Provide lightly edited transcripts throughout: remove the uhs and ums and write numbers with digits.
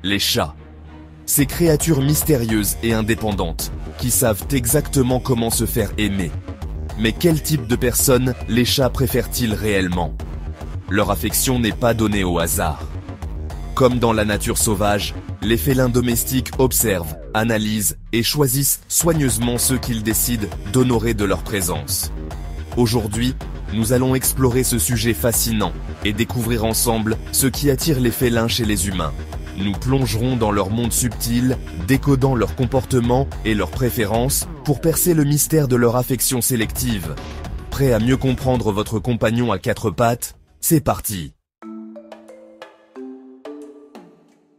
Les chats. Ces créatures mystérieuses et indépendantes, qui savent exactement comment se faire aimer. Mais quel type de personnes les chats préfèrent-ils réellement? Leur affection n'est pas donnée au hasard. Comme dans la nature sauvage, les félins domestiques observent, analysent et choisissent soigneusement ceux qu'ils décident d'honorer de leur présence. Aujourd'hui, nous allons explorer ce sujet fascinant et découvrir ensemble ce qui attire les félins chez les humains. Nous plongerons dans leur monde subtil, décodant leur comportement et leurs préférences pour percer le mystère de leur affection sélective. Prêt à mieux comprendre votre compagnon à quatre pattes? C'est parti!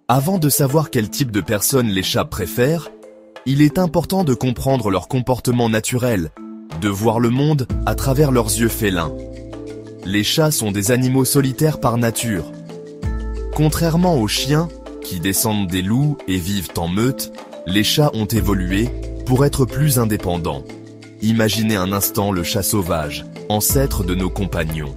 Avant de savoir quel type de personnes les chats préfèrent, il est important de comprendre leur comportement naturel, de voir le monde à travers leurs yeux félins. Les chats sont des animaux solitaires par nature. Contrairement aux chiens, qui descendent des loups et vivent en meute, les chats ont évolué pour être plus indépendants. Imaginez un instant le chat sauvage, ancêtre de nos compagnons.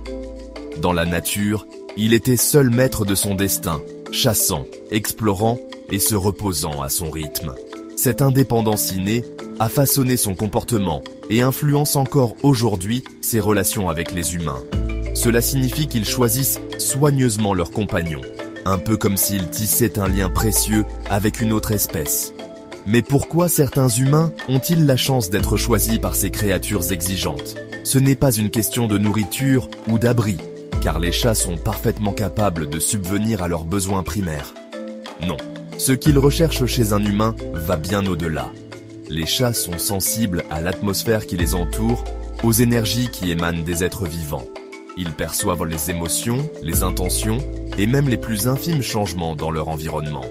Dans la nature, il était seul maître de son destin, chassant, explorant et se reposant à son rythme. Cette indépendance innée a façonné son comportement et influence encore aujourd'hui ses relations avec les humains. Cela signifie qu'ils choisissent soigneusement leurs compagnons, un peu comme s'ils tissaient un lien précieux avec une autre espèce. Mais pourquoi certains humains ont-ils la chance d'être choisis par ces créatures exigeantes? Ce n'est pas une question de nourriture ou d'abri, car les chats sont parfaitement capables de subvenir à leurs besoins primaires. Non, ce qu'ils recherchent chez un humain va bien au-delà. Les chats sont sensibles à l'atmosphère qui les entoure, aux énergies qui émanent des êtres vivants. Ils perçoivent les émotions, les intentions et même les plus infimes changements dans leur environnement.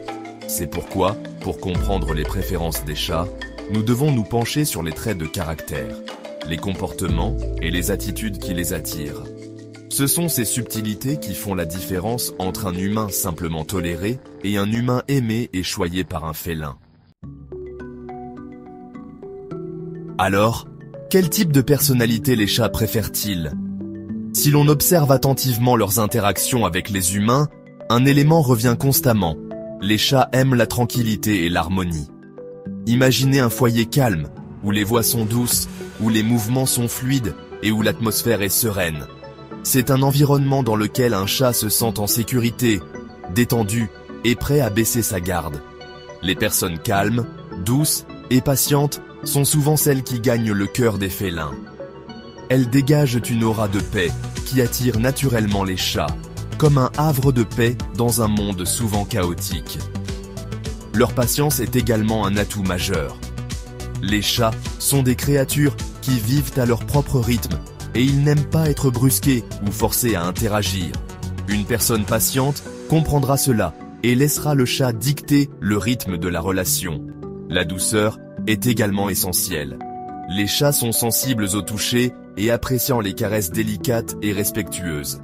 C'est pourquoi, pour comprendre les préférences des chats, nous devons nous pencher sur les traits de caractère, les comportements et les attitudes qui les attirent. Ce sont ces subtilités qui font la différence entre un humain simplement toléré et un humain aimé et choyé par un félin. Alors, quel type de personnalité les chats préfèrent-ils? Si l'on observe attentivement leurs interactions avec les humains, un élément revient constamment. Les chats aiment la tranquillité et l'harmonie. Imaginez un foyer calme, où les voix sont douces, où les mouvements sont fluides et où l'atmosphère est sereine. C'est un environnement dans lequel un chat se sent en sécurité, détendu et prêt à baisser sa garde. Les personnes calmes, douces et patientes sont souvent celles qui gagnent le cœur des félins. Elles dégagent une aura de paix qui attire naturellement les chats, comme un havre de paix dans un monde souvent chaotique. Leur patience est également un atout majeur. Les chats sont des créatures qui vivent à leur propre rythme et ils n'aiment pas être brusqués ou forcés à interagir. Une personne patiente comprendra cela et laissera le chat dicter le rythme de la relation. La douceur est également essentielle. Les chats sont sensibles au toucher et appréciant les caresses délicates et respectueuses.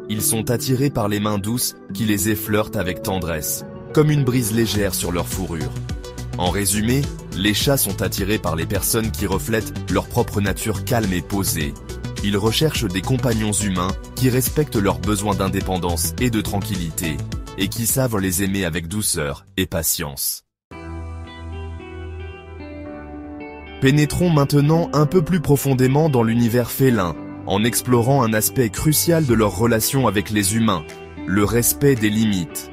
Ils sont attirés par les mains douces qui les effleurent avec tendresse, comme une brise légère sur leur fourrure. En résumé, les chats sont attirés par les personnes qui reflètent leur propre nature calme et posée. Ils recherchent des compagnons humains qui respectent leurs besoins d'indépendance et de tranquillité, et qui savent les aimer avec douceur et patience. Pénétrons maintenant un peu plus profondément dans l'univers félin, en explorant un aspect crucial de leur relation avec les humains, le respect des limites.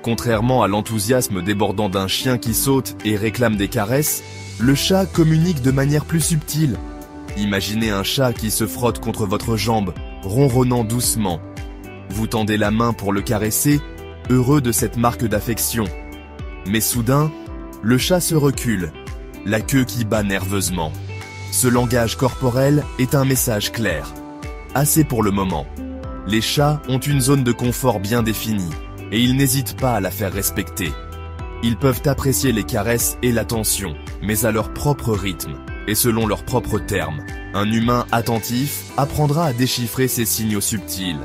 Contrairement à l'enthousiasme débordant d'un chien qui saute et réclame des caresses, le chat communique de manière plus subtile. Imaginez un chat qui se frotte contre votre jambe, ronronnant doucement. Vous tendez la main pour le caresser, heureux de cette marque d'affection. Mais soudain, le chat se recule, la queue qui bat nerveusement. Ce langage corporel est un message clair. Assez pour le moment. Les chats ont une zone de confort bien définie, et ils n'hésitent pas à la faire respecter. Ils peuvent apprécier les caresses et l'attention, mais à leur propre rythme, et selon leurs propres termes. Un humain attentif apprendra à déchiffrer ces signaux subtils.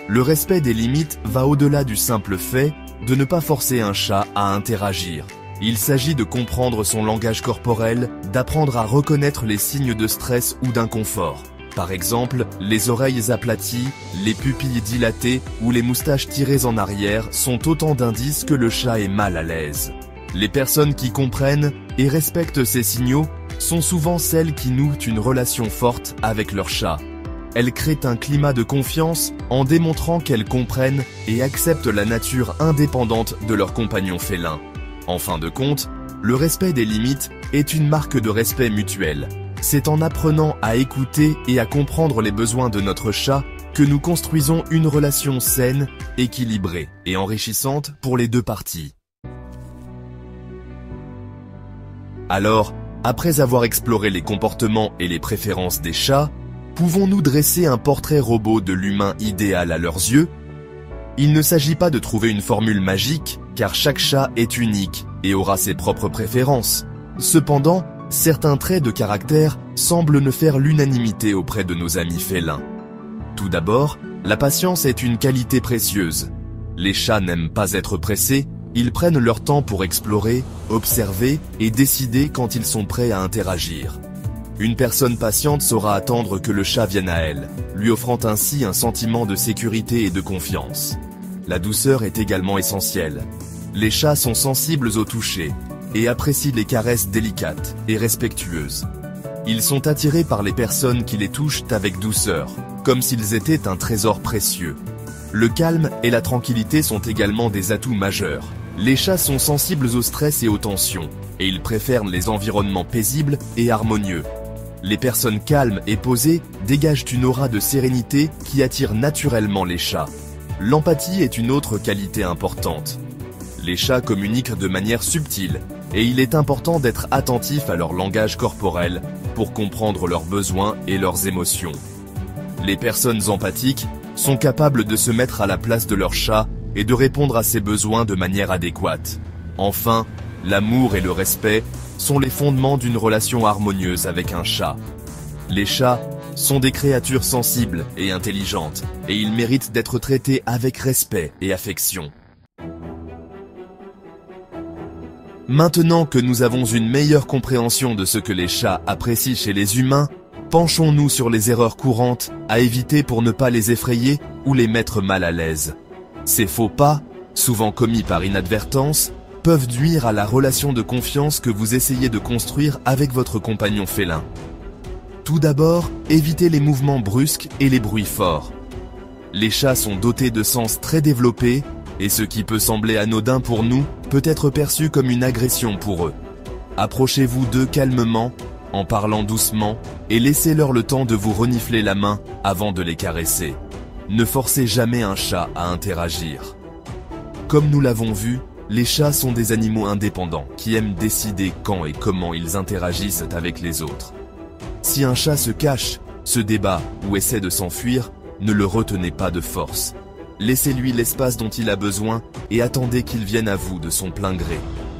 Le respect des limites va au-delà du simple fait de ne pas forcer un chat à interagir. Il s'agit de comprendre son langage corporel, d'apprendre à reconnaître les signes de stress ou d'inconfort. Par exemple, les oreilles aplaties, les pupilles dilatées ou les moustaches tirées en arrière sont autant d'indices que le chat est mal à l'aise. Les personnes qui comprennent et respectent ces signaux sont souvent celles qui nouent une relation forte avec leur chat. Elles créent un climat de confiance en démontrant qu'elles comprennent et acceptent la nature indépendante de leur compagnon félin. En fin de compte, le respect des limites est une marque de respect mutuel. C'est en apprenant à écouter et à comprendre les besoins de notre chat que nous construisons une relation saine, équilibrée et enrichissante pour les deux parties. Alors, après avoir exploré les comportements et les préférences des chats, pouvons-nous dresser un portrait robot de l'humain idéal à leurs yeux? Il ne s'agit pas de trouver une formule magique, car chaque chat est unique et aura ses propres préférences. Cependant, certains traits de caractère semblent ne faire l'unanimité auprès de nos amis félins. Tout d'abord, la patience est une qualité précieuse. Les chats n'aiment pas être pressés, ils prennent leur temps pour explorer, observer et décider quand ils sont prêts à interagir. Une personne patiente saura attendre que le chat vienne à elle, lui offrant ainsi un sentiment de sécurité et de confiance. La douceur est également essentielle. Les chats sont sensibles au toucher et apprécient les caresses délicates et respectueuses. Ils sont attirés par les personnes qui les touchent avec douceur, comme s'ils étaient un trésor précieux. Le calme et la tranquillité sont également des atouts majeurs. Les chats sont sensibles au stress et aux tensions, et ils préfèrent les environnements paisibles et harmonieux. Les personnes calmes et posées dégagent une aura de sérénité qui attire naturellement les chats. L'empathie est une autre qualité importante. Les chats communiquent de manière subtile, et il est important d'être attentif à leur langage corporel pour comprendre leurs besoins et leurs émotions. Les personnes empathiques sont capables de se mettre à la place de leur chat et de répondre à ses besoins de manière adéquate. Enfin, l'amour et le respect sont les fondements d'une relation harmonieuse avec un chat. Les chats sont des créatures sensibles et intelligentes, et ils méritent d'être traités avec respect et affection. Maintenant que nous avons une meilleure compréhension de ce que les chats apprécient chez les humains, penchons-nous sur les erreurs courantes à éviter pour ne pas les effrayer ou les mettre mal à l'aise. Ces faux pas, souvent commis par inadvertance, peuvent nuire à la relation de confiance que vous essayez de construire avec votre compagnon félin. Tout d'abord, évitez les mouvements brusques et les bruits forts. Les chats sont dotés de sens très développés, et ce qui peut sembler anodin pour nous peut être perçu comme une agression pour eux. Approchez-vous d'eux calmement, en parlant doucement, et laissez-leur le temps de vous renifler la main avant de les caresser. Ne forcez jamais un chat à interagir. Comme nous l'avons vu, les chats sont des animaux indépendants qui aiment décider quand et comment ils interagissent avec les autres. Si un chat se cache, se débat ou essaie de s'enfuir, ne le retenez pas de force. Laissez-lui l'espace dont il a besoin et attendez qu'il vienne à vous de son plein gré.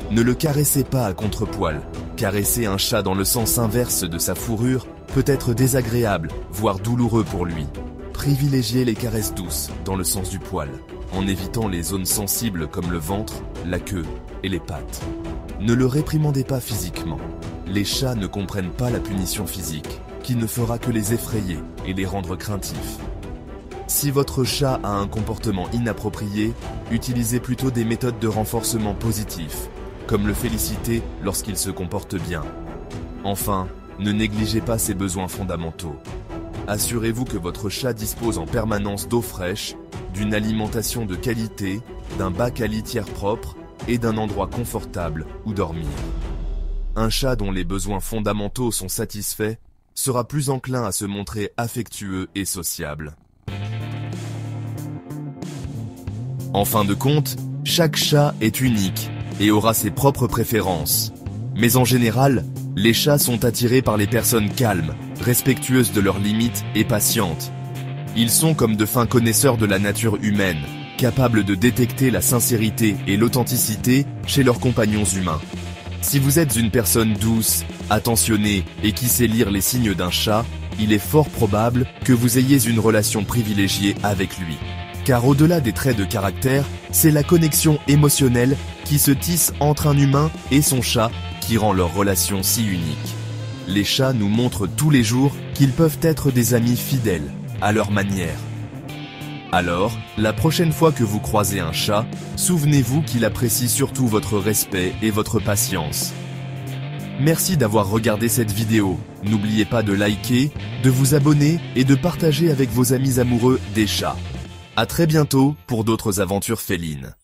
Ne le caressez pas à contre-poil. Caresser un chat dans le sens inverse de sa fourrure peut être désagréable, voire douloureux pour lui. Privilégiez les caresses douces dans le sens du poil, en évitant les zones sensibles comme le ventre, la queue et les pattes. Ne le réprimandez pas physiquement. Les chats ne comprennent pas la punition physique, qui ne fera que les effrayer et les rendre craintifs. Si votre chat a un comportement inapproprié, utilisez plutôt des méthodes de renforcement positif, comme le féliciter lorsqu'il se comporte bien. Enfin, ne négligez pas ses besoins fondamentaux. Assurez-vous que votre chat dispose en permanence d'eau fraîche, d'une alimentation de qualité, d'un bac à litière propre et d'un endroit confortable où dormir. Un chat dont les besoins fondamentaux sont satisfaits sera plus enclin à se montrer affectueux et sociable. En fin de compte, chaque chat est unique et aura ses propres préférences. Mais en général, les chats sont attirés par les personnes calmes, respectueuses de leurs limites et patientes. Ils sont comme de fins connaisseurs de la nature humaine, capables de détecter la sincérité et l'authenticité chez leurs compagnons humains. Si vous êtes une personne douce, attentionnée et qui sait lire les signes d'un chat, il est fort probable que vous ayez une relation privilégiée avec lui. Car au-delà des traits de caractère, c'est la connexion émotionnelle qui se tisse entre un humain et son chat qui rend leur relation si unique. Les chats nous montrent tous les jours qu'ils peuvent être des amis fidèles, à leur manière. Alors, la prochaine fois que vous croisez un chat, souvenez-vous qu'il apprécie surtout votre respect et votre patience. Merci d'avoir regardé cette vidéo. N'oubliez pas de liker, de vous abonner et de partager avec vos amis amoureux des chats. À très bientôt pour d'autres aventures félines.